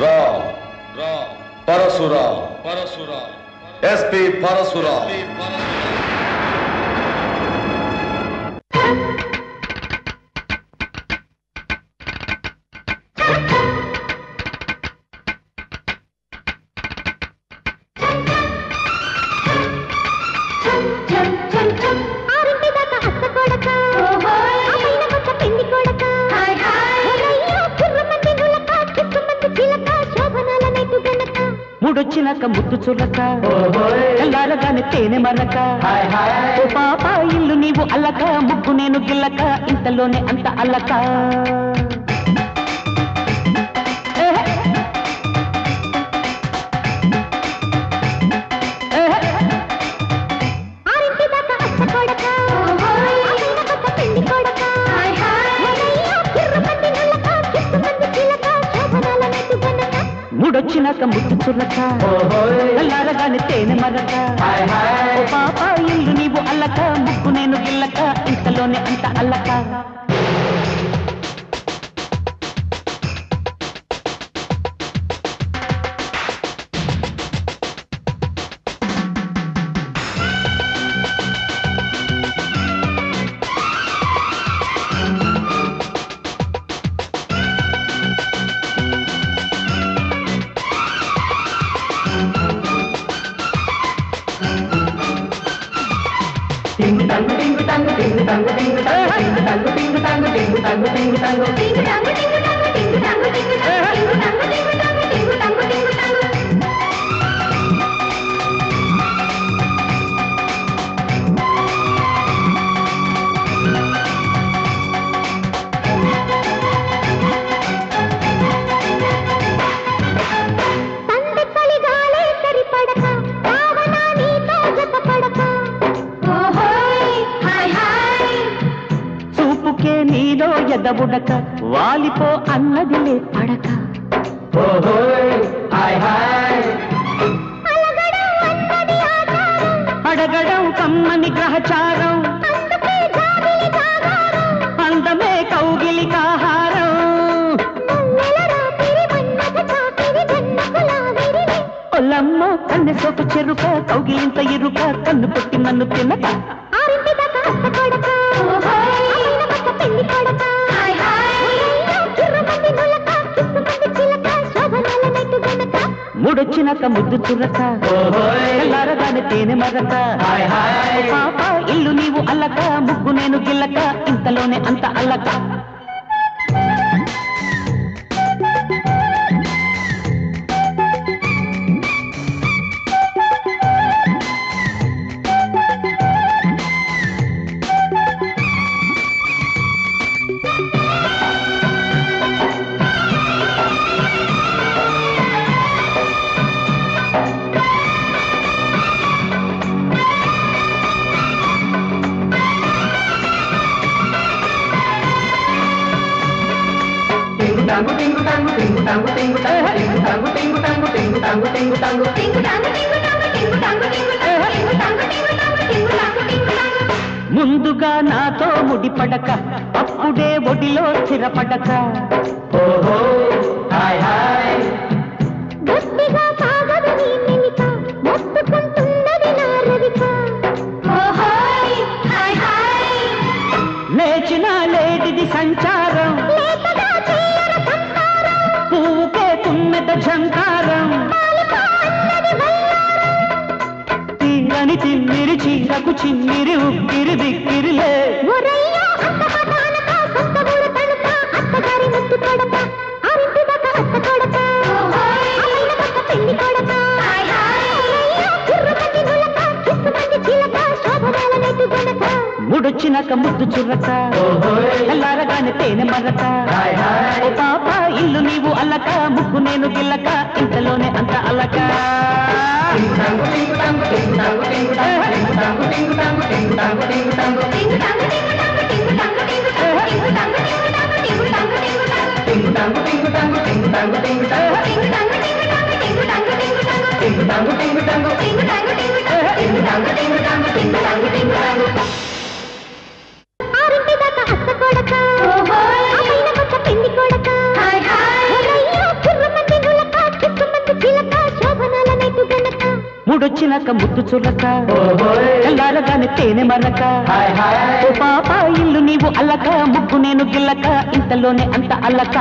రా పరశురా ఎస్పీ పరశురా ముడొచ్చినాక ముద్దు చురక ఎల్లారగానే తేనె మరక ఓ పాప ఇల్లు నీవు అల్లక ముగ్గు నేను గిల్లక ఇంతలోనే అంత అల్లక ముడొచ్చినాక ముద్దు చురక ఎల్లారగానే తేనె మరక ఓ పాప ఇల్లు నీవు అల్లక ముగ్గు నేను గిల్లక ఇంతలోనే అంత అల్లక ఎదబుడక వాలిపో అన్నదిలే పడక అడగడం కమ్మని గ్రహచారం అందమే కౌగిలి కాహారం ఒల్లమ్మ కన్నె సోపు చెరుక కౌగిలింత ఇరుక కన్ను పొట్టి నన్ను తినక ముడొచ్చినాక ముద్దు చురక ఎల్లారగానే తేనె మరక పాప ఇల్లు నీవు అల్లక ముగ్గు నేను గిల్లక ఇంతలోనే అంత అల్లక ముందుగా నాతో ముడిపడక అప్పుడే ఒడిలో స్థిరపడక లేచిన లేడిది సంచారం పువ్వుకే తుమ్మెద ఝంకారం తీరని తిమ్మిరి చీరకు చిమ్మిరి ఉక్కిరి బిక్కిరిలే ముడొచ్చినాక ముద్దు చుర్రక ఎల్లారగానే తేనె మరక ఓ పాప ఇల్లు నీవు అల్లక ముగ్గు నేను గిల్లక ఇంతలోనే అంత అల్లక కొడక మూడొచ్చినాక ముద్దు చులక తెల్లారగానే తేనె మరక ఓ పాప ఇల్లు నీవు అల్లక ముగ్గు నేను గిల్లక ఇంతలోనే అంత అల్లక